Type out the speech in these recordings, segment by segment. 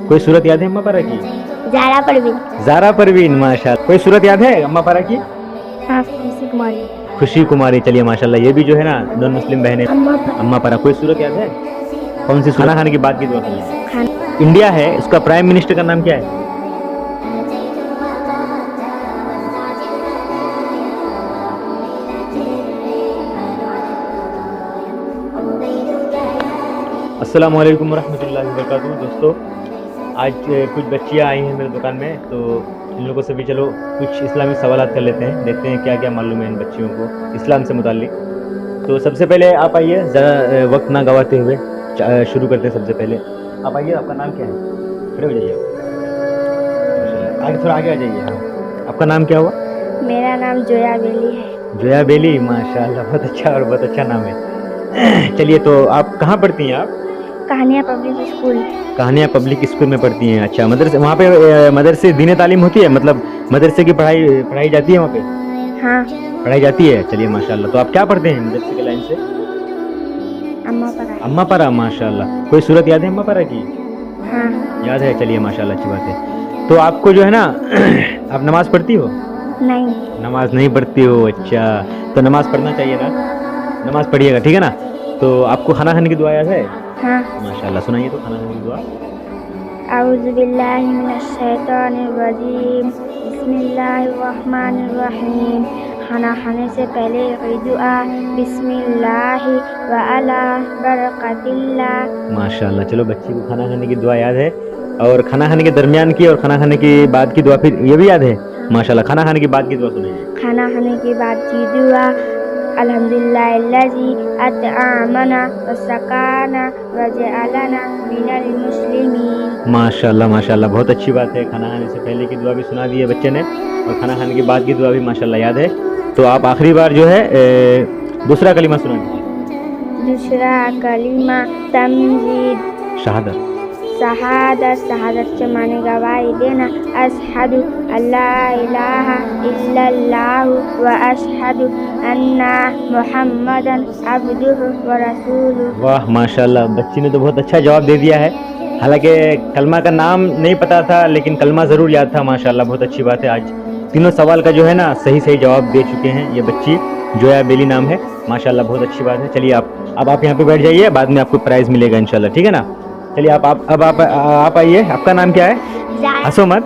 कोई सूरत याद है अम्मा पारा की? ज़ारा परवीन। ज़ारा परवीन, माशाल्लाह। कोई सूरत याद है अम्मा पारा की? हाँ, खुशी कुमारी। खुशी कुमारी, चलिए माशाल्लाह। ये भी जो है ना नॉन मुस्लिम बहनें। अम्मा पारा। कोई सूरत याद है? कौन सी? खाना खाने के बाद की दुआ कर लीजिए। इंडिया है, उसका प्राइम मिनिस्टर का नाम क्या है? अस्सलाम वालेकुम रहमतुल्लाहि व बरकातुहू। दोस्तों, आज कुछ बच्चियाँ आई हैं मेरे दुकान में, तो इन लोगों से भी चलो कुछ इस्लामी सवालात कर लेते हैं, देखते हैं क्या क्या मालूम है इन बच्चियों को इस्लाम से मुताल्लिक। तो सबसे पहले आप आइए, ज़रा वक्त ना गवाते हुए शुरू करते हैं। सबसे पहले आप आइए, आपका नाम क्या है? खड़े हो जाइए, आगे थोड़ा आगे आ जाइए। हाँ, आपका नाम क्या हुआ? मेरा नाम जोया बेली है। जोया बेली, माशाल्लाह, बहुत अच्छा और बहुत अच्छा नाम है। चलिए, तो आप कहाँ पढ़ती हैं? आप कहानियाँ पब्लिक स्कूल। कहानियाँ पब्लिक स्कूल में पढ़ती हैं। अच्छा, मदरसे, वहाँ पे मदरसे दीन तालीम होती है, मतलब मदरसे की पढ़ाई जाती है वहाँ पे? हाँ। पढ़ाई जाती है, चलिए माशाल्लाह। तो आप क्या पढ़ते हैं मदरसे के लाइन से? अम्मा पारा। अम्मा पारा, माशाल्लाह। कोई सूरत याद है अम्मा पारा की? हाँ। याद है, चलिए माशाल्लाह, अच्छी बात है। तो आपको जो है ना आप नमाज पढ़ती हो? नहीं। नमाज नहीं पढ़ती हो, अच्छा। तो नमाज पढ़ना चाहिए ना, नमाज पढ़िएगा, ठीक है ना। तो आपको खाना खाने की दुआ याद है? हाँ। माशाल्लाह, सुनाइए तो खाना खाने की दुआ। औज़ु बिल्लाहि मिनश शैतानिर रजीम, बिस्मिल्लाहिर रहमानिर रहीम। खाना खाने से पहले कोई दुआ, बिस्मिल्लाहि व अला बरकतिल्लाह। माशाल्लाह, चलो बच्ची को खाना खाने की दुआ याद है, और खाना खाने के दरमियान की और खाना खाने के बाद की दुआ फिर ये भी याद है? माशाल्लाह। खाना खाने के बाद की दुआ सुनाइए। खाना खाने के बाद की दुआ, अल्हम्दुलिल्लाहिल्लज़ी अतआमना व सकाना व जअलना मिनल मुस्लिमीन। माशाल्लाह माशाल्लाह, बहुत अच्छी बात है। खाना खाने से पहले की दुआ भी सुना दी है बच्चे ने, और खाना खाने के बाद की दुआ भी माशाल्लाह याद है। तो आप आखिरी बार जो है दूसरा कलीमा सुना दीजिए। दूसरा कलीमा तमजीद, शहादत। शहादत के माने गवाही देना। अशहदु अल्ला इलाहा इल्लल्लाहु व अशहदु अन्ना मुहम्मदन अब्दुहु व रसूलुहु। वाह माशाल्लाह, बच्ची ने तो बहुत अच्छा जवाब दे दिया है। हालांकि कलमा का नाम नहीं पता था, लेकिन कलमा ज़रूर याद था। माशाल्लाह, बहुत अच्छी बात है। आज तीनों सवाल का जो है ना सही सही जवाब दे चुके हैं ये बच्ची। जोया बेली नाम है, माशाल्लाह, बहुत अच्छी बात है। चलिए, आप यहाँ पे बैठ जाइए, बाद में आपको प्राइज़ मिलेगा इंशाल्लाह, ठीक है ना। चलिए, आप आइए। आपका नाम क्या है? हंसो मत।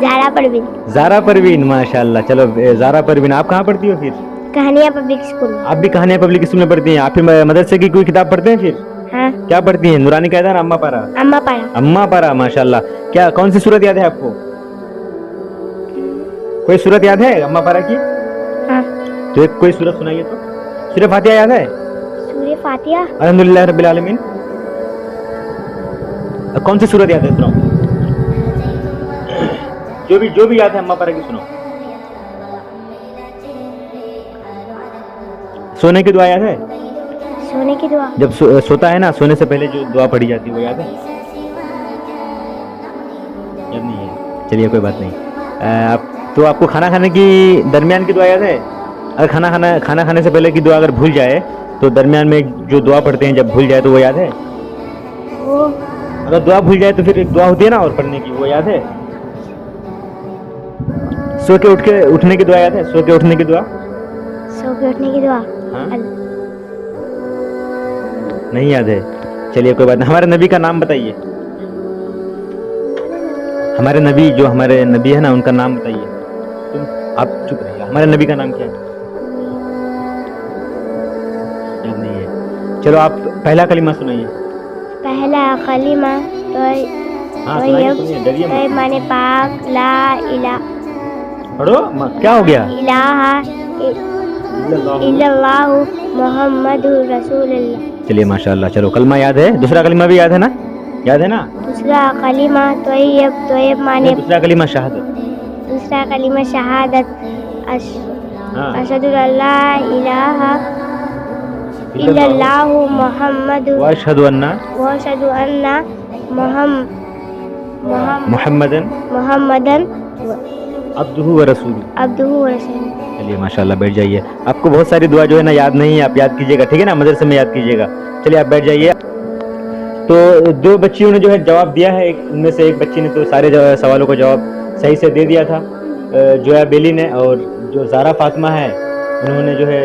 ज़ारा परवीन। ज़ारा परवीन, माशाल्लाह। चलो ज़ारा परवीन, आप कहाँ पढ़ती हो फिर? कहानियाँ पब्लिक स्कूल। आप भी कहानियाँ पब्लिक स्कूल में पढ़ती हैं? आप फिर मदरसे की कोई किताब पढ़ते हैं फिर? हाँ। क्या पढ़ती हैं? नूरानी कायदा ना अम्मा पारा? अम्मा पारा। अम्मा पारा, माशाल्लाह। क्या कौन सी सूरत याद है आपको? कोई सूरत याद है अम्मा पारा की? हाँ। तो एक कोई सूरत सुनाइए तो। सूरह फातिहा याद है? सूरह फातिहा। अल्हम्दुलिल्लाह रब्बिल आलमीन। कौन सी सूरत याद है? सुनाओ, जो भी याद है अम्मा पारा की सुनाओ। सोने की दुआ याद है? सोने की दुआ। जब सोता है ना, सोने से पहले जो दुआ पढ़ी जाती है वो याद है? याद नहीं है, चलिए कोई बात नहीं। तो आपको खाना खाने की दरमियान की दुआ याद है? अगर खाना खाने से पहले की दुआ अगर भूल जाए, तो दरमियान में जो दुआ पढ़ते हैं जब भूल जाए, तो वो याद है? वो अगर दुआ भूल जाए तो फिर एक दुआ होती है ना और पढ़ने की, वो याद है? सो के उठने की दुआ याद है? सो के उठने की दुआ। सो के उठने की दुआ। हाँ? नहीं याद है, चलिए कोई बात नहीं। हमारे नबी का नाम बताइए। हमारे नबी, जो हमारे नबी है ना, उनका नाम बताइए। आप चुप रहिए। हमारे नबी का नाम क्या है? याद नहीं है, चलो आप पहला कलीमा सुनाइए। पहला कलीमा तो माने पाक ला इला। पढ़ो, क्या हो गया? इलाहा इल्लल्लाहु मुहम्मदुर रसूलुल्लाह। चलिए माशाल्लाह, चलो कलमा याद है। दूसरा कलीमा भी याद है ना? याद है ना? दूसरा कलीमा तोयब माने। दूसरा कलीमा शहादत। दूसरा कलीमा शहादत। अशहदु अल्ला इलाहा इल्लल्लाहु मुहम्मदुर व अशहदु अन्ना मुहम्मदन अब्दुहु व रसूलुहु। चलिए माशाल्लाह, बैठ जाइए। आपको बहुत सारी दुआ जो है ना याद नहीं है, आप याद कीजिएगा, ठीक है ना, मदरसे में याद कीजिएगा। चलिए आप बैठ जाइए। तो दो बच्चियों ने जो है जवाब दिया है, उनमें से एक बच्ची ने तो सारे सवालों का जवाब सही से दे दिया था, जोया बेली ने, और जो ज़ारा फातिमा है उन्होंने जो है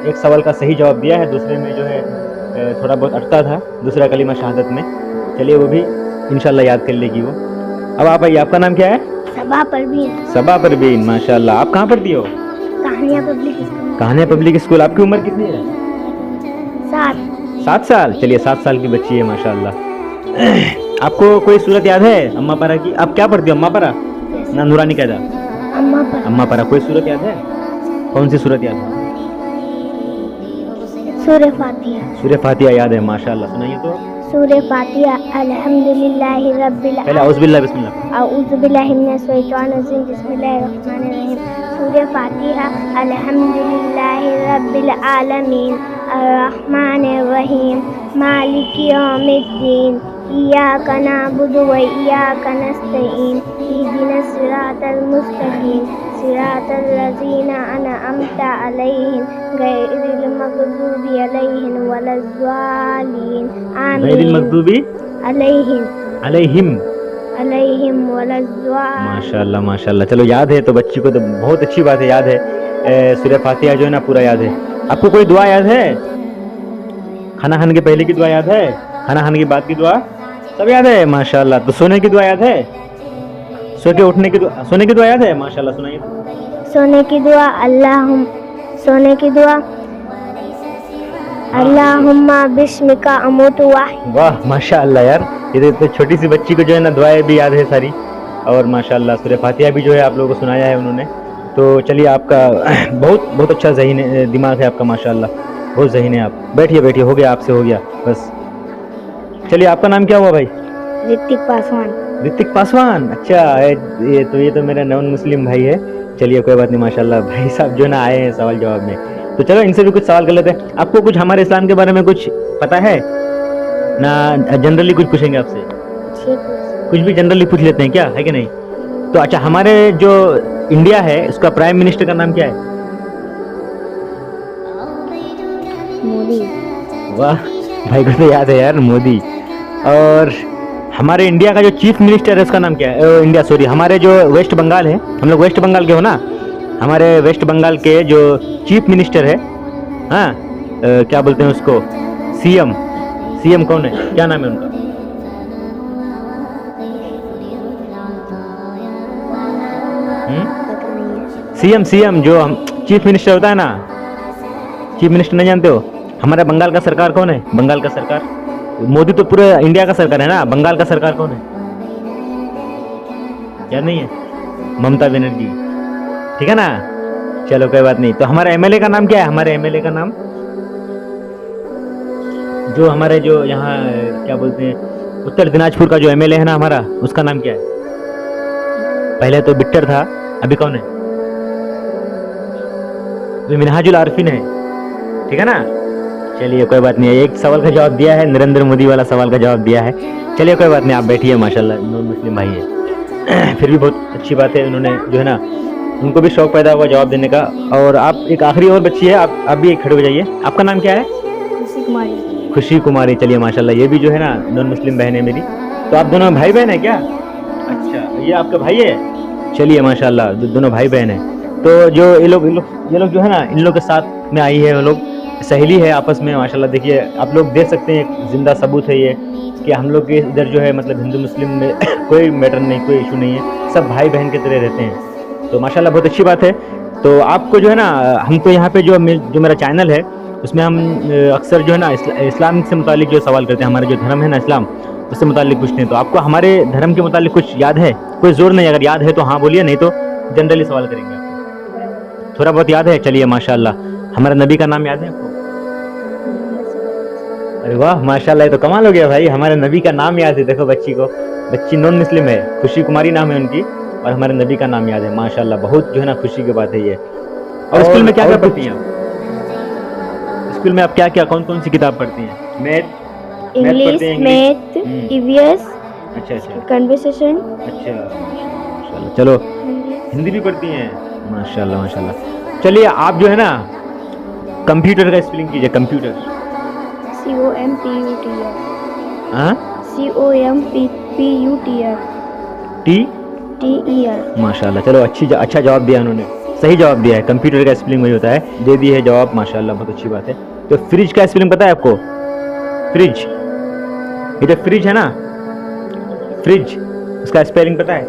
एक सवाल का सही जवाब दिया है, दूसरे में जो है थोड़ा बहुत अटका था, दूसरा कलीमा शहादत में। चलिए वो भी इंशाल्लाह याद कर लेगी वो। अब आप आइए, आपका नाम क्या है? सबा परवीन। सबा परवीन, माशाल्लाह। आप कहाँ पढ़ती हो? कहानियाँ पब्लिक स्कूल। कहानियाँ पब्लिक स्कूल। आपकी उम्र कितनी है? 7। 7 साल। चलिए 7 साल की बच्ची है माशाल्लाह। आपको कोई सूरत याद है अम्मा पारा की? आप क्या पढ़ती हो? अम्मा पारा ना नूरानी कहता? अम्मा पारा। कोई सूरत याद है? कौन सी सूरत याद है? सूरह फातिहा। सूरह फातिहा याद है, माशाल्लाह। सुनाइए तो। सूरह फातिहा। अल्हम्दुलिल्लाहि रब्बिल आलमीन। पहले औज़ु बिल्लाहि बिस्मिल्लाह। औज़ु बिल्लाहि मिनश शैतानिर रजीम। बिस्मिल्लाहिर रहमानिर रहीम। सूरह फातिहा। अल्हम्दुलिल्लाहि रब्बिल आलमीन अर्रहमानिर रहीम मालिकि यौमिद्दीन इय्याका नअबुदु व इय्याका नस्तईन इहदिनस सिरातल मुस्तकीम सिरातल लज़ीना अनअमता अलैहिम गैरिल मग़दूबि अलैहिम वलज़्ज़ालिन आमीन। गैरिल मग़दूबि अलैहिम वलज़्ज़ालिन। माशाल्लाह माशाल्लाह। चलो याद है तो बच्ची को तो बहुत अच्छी बात है, याद है। सूरह फातिहा जो है ना पूरा याद है। आपको कोई दुआ याद है? खाना खाने के पहले की दुआ याद है? खाना खाने के बाद की दुआ सब याद है, माशाल्लाह। तो सोने की दुआ याद है? सो के उठने की दुआ, सोने की दुआ याद है? माशाल्लाह, सुनाइए। सोने की दुआ अल्लाहुम्मा बिस्मिका अमूतु व अहया। वाह माशाल्लाह यार, ये तो छोटी सी बच्ची को जो है ना दुआएं भी याद है सारी, और माशाल्लाह सूरह फातिहा भी जो है आप लोगों को सुनाया है उन्होंने। तो चलिए, आपका बहुत अच्छा ज़हीन दिमाग है आपका, माशाल्लाह, बहुत ज़हीन है आप। बैठिए, हो गया, आपसे हो गया बस। चलिए, आपका नाम क्या हुआ भाई? ऋतिक पासवान। ऋतिक पासवान, अच्छा। ये तो मेरा नॉन मुस्लिम भाई है। चलिए कोई बात नहीं, माशाल्लाह। भाई साहब जो ना आए हैं सवाल जवाब में, तो चलो इनसे भी कुछ सवाल कर लेते हैं। आपको कुछ हमारे इस्लाम के बारे में कुछ पता है ना? जनरली कुछ पूछेंगे आपसे, कुछ भी जनरली पूछ लेते हैं, क्या है कि नहीं? तो अच्छा, हमारे जो इंडिया है उसका प्राइम मिनिस्टर का नाम क्या है? मोदी। वाह, भाई को तो याद है यार, मोदी। और हमारे इंडिया का जो चीफ मिनिस्टर है उसका नाम क्या है? हमारे जो वेस्ट बंगाल है, हम लोग वेस्ट बंगाल के हो ना, हमारे वेस्ट बंगाल के जो चीफ मिनिस्टर है, हाँ, क्या बोलते हैं उसको? सीएम कौन है? क्या नाम है उनका? सीएम जो हम चीफ मिनिस्टर होता है ना, चीफ मिनिस्टर नहीं जानते हो? हमारा बंगाल का सरकार कौन है? बंगाल का सरकार, मोदी तो पूरे इंडिया का सरकार है ना, बंगाल का सरकार कौन है? याद नहीं है? ममता बनर्जी, ठीक है ना? चलो कोई बात नहीं। तो हमारे एमएलए का नाम क्या है? हमारे एमएलए का नाम, जो हमारे जो यहाँ क्या बोलते हैं, उत्तर दिनाजपुर का जो एमएलए है ना हमारा, उसका नाम क्या है? पहले तो बिट्टर था, अभी कौन है? मिनहाजुल आरिफीन है, ठीक है ना? चलिए कोई बात नहीं है। एक सवाल का जवाब दिया है, नरेंद्र मोदी वाला सवाल का जवाब दिया है। चलिए कोई बात नहीं, आप बैठिए, माशाल्लाह, नॉन मुस्लिम भाई है। फिर भी बहुत अच्छी बात है, उन्होंने जो है ना, उनको भी शौक पैदा हुआ जवाब देने का। और आप, एक आखिरी और बच्ची है, आप भी खड़े हो जाइए। आपका नाम क्या है? खुशी कुमारी। चलिए माशाल्लाह, ये भी जो है ना नॉन मुस्लिम बहन है मेरी। तो आप दोनों भाई बहन है क्या? अच्छा, ये आपका भाई है? चलिए माशाल्लाह, दोनों भाई बहन है। तो जो ये लोग जो है ना, इन लोग के साथ में आई है, वो लोग सहेली है आपस में, माशाल्लाह। देखिए आप लोग देख सकते हैं, जिंदा सबूत है ये कि हम लोग के इधर जो है, मतलब हिंदू मुस्लिम में कोई मैटर नहीं, कोई इशू नहीं है, सब भाई बहन की तरह रहते हैं। तो माशाल्लाह बहुत अच्छी बात है। तो आपको जो है ना, हमको यहाँ पे जो मेरा चैनल है, उसमें हम अक्सर जो है ना इस्लाम से मुतालिक जो सवाल करते हैं, हमारे जो धर्म है ना इस्लाम, उससे मुतालिक पूछते हैं। तो आपको हमारे धर्म के मुतालिक कुछ याद है? कोई जोर नहीं, अगर याद है तो हाँ बोलिए, नहीं तो जनरली सवाल करेंगे। आपको थोड़ा बहुत याद है? चलिए माशाल्लाह। हमारे नबी का नाम याद है आपको? अरे वाह माशाल्लाह, ये तो कमाल हो गया भाई, हमारे नबी का नाम याद है। देखो बच्ची को, बच्ची नॉन मुस्लिम है, खुशी कुमारी नाम है उनकी, और हमारे नबी का नाम याद है, माशाल्लाह। बहुत जो है ना खुशी की बात है ये। और स्कूल में क्या क्या पढ़ती हैं? स्कूल में आप क्या कौन सी किताब पढ़ती हैं? इंग्लिश, मैथ, ईवीएस, अच्छा, कन्वर्सेशन। अच्छा माशाल्लाह। चलो हिंदी भी पढ़ती हैं, माशाल्लाह। चलिए आप जो है ना कंप्यूटर का स्पेलिंग कीजिए। Computer, COMPUTER। हाँ COMPUTER माशाल्लाह। चलो अच्छा जवाब दिया उन्होंने, सही जवाब दिया है। कंप्यूटर का स्पेलिंग वही होता है, दे दी है जवाब, माशाल्लाह बहुत अच्छी बात है। तो फ्रिज का स्पेलिंग पता है आपको? फ्रिज, ये जो फ्रिज है ना, फ्रिज, उसका स्पेलिंग पता है?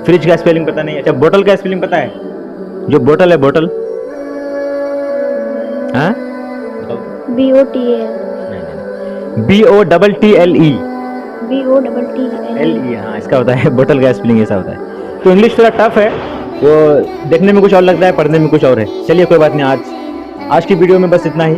फ्रिज का स्पेलिंग पता नहीं? अच्छा, बोतल का स्पेलिंग पता है? जो बोतल है, बोतल, हाँ BOTL BOTTLE, BOTTL हाँ इसका होता है बोतल का स्पेलिंग, ऐसा होता है। तो इंग्लिश थोड़ा टफ है, तो देखने में कुछ और लगता है, पढ़ने में कुछ और है। चलिए कोई बात नहीं, आज की वीडियो में बस इतना ही।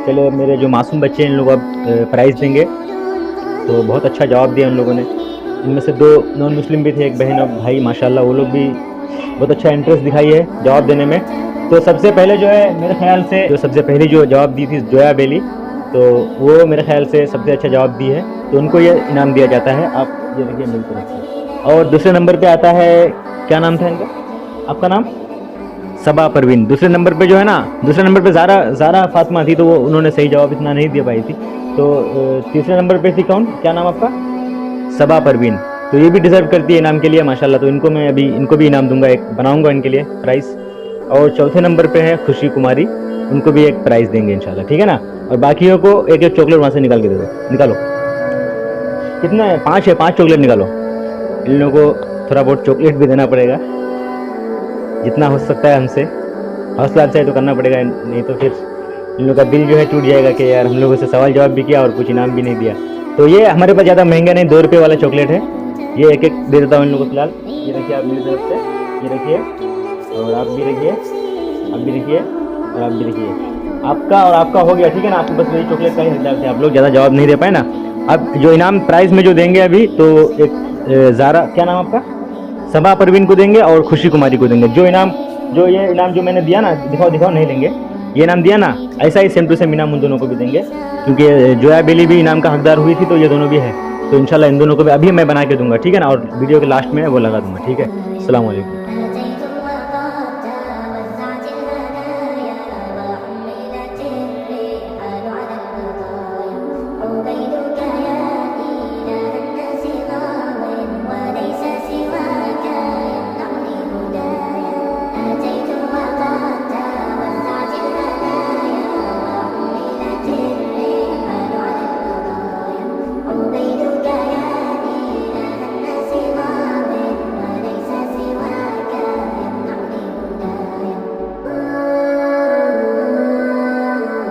चलो, मेरे जो मासूम बच्चे हैं इन लोगों को प्राइज़ देंगे। तो बहुत अच्छा जवाब दिया उन लोगों ने। इनमें से 2 नॉन मुस्लिम भी थे, एक बहन और भाई, माशाल्लाह वो लोग भी बहुत अच्छा इंटरेस्ट दिखाई है जवाब देने में। तो सबसे पहले जो है मेरे ख्याल से जो सबसे पहले जो जवाब दी थी जोया बेली, तो वो मेरे ख्याल से सबसे अच्छा जवाब दी है, तो उनको ये इनाम दिया जाता है। आप ये देखिए, मिलकर रखिए। और दूसरे नंबर पे आता है, क्या नाम था इनका, आपका नाम? सबा परवीन। दूसरे नंबर पे जो है ना, दूसरे नंबर पे ज़ारा फातिमा थी, तो वो उन्होंने सही जवाब इतना नहीं दे पाई थी। तो तीसरे नंबर पे थी कौन, क्या नाम आपका? सबा परवीन। तो ये भी डिज़र्व करती है इनाम के लिए, माशाल्लाह। तो इनको भी इनाम दूंगा, एक बनाऊंगा इनके लिए प्राइज़। और चौथे नंबर पे है खुशी कुमारी, उनको भी एक प्राइज़ देंगे इंशाल्लाह, ठीक है ना। और बाकियों को एक एक चॉकलेट वहाँ से निकाल के दे दो। निकालो, कितना है? 5 है, 5 चॉकलेट निकालो। इन लोगों को थोड़ा बहुत चॉकलेट भी देना पड़ेगा, जितना हो सकता है हमसे। हौसला अफजाई तो करना पड़ेगा, नहीं तो फिर इन लोगों का दिल जो है टूट जाएगा कि यार हम लोगों से सवाल जवाब भी किया और कुछ इनाम भी नहीं दिया। तो ये हमारे पास ज़्यादा महंगा नहीं, 2 रुपये वाला चॉकलेट है। ये एक एक दे देता हूँ इन लोगों को फिलहाल। ये रखिए आप मेरी तरफ से, ये रखिए, और आप भी रखिए, आप भी रखिए, और आप भी रखिए। आपका और आपका हो गया, ठीक है ना। आपको बस वही चॉकलेट का ही हकदार थे, आप लोग ज़्यादा जवाब नहीं दे पाए ना। अब जो इनाम प्राइज़ में जो देंगे अभी, तो एक ज़ारा, क्या नाम आपका? सबा परवीन को देंगे और खुशी कुमारी को देंगे। ये इनाम जो मैंने दिया ना, दिखाओ, नहीं लेंगे, ये इनाम दिया ना, ऐसा ही सेम टू सेम इनाम उन दोनों को भी देंगे, क्योंकि जोया बेली भी इनाम का हकदार हुई थी, तो ये दोनों भी है। तो इंशाल्लाह इन दोनों को भी अभी मैं बना के दूंगा, ठीक है ना। और वीडियो के लास्ट में वो लगा दूंगा, ठीक है। अस्सलाम वालेकुम।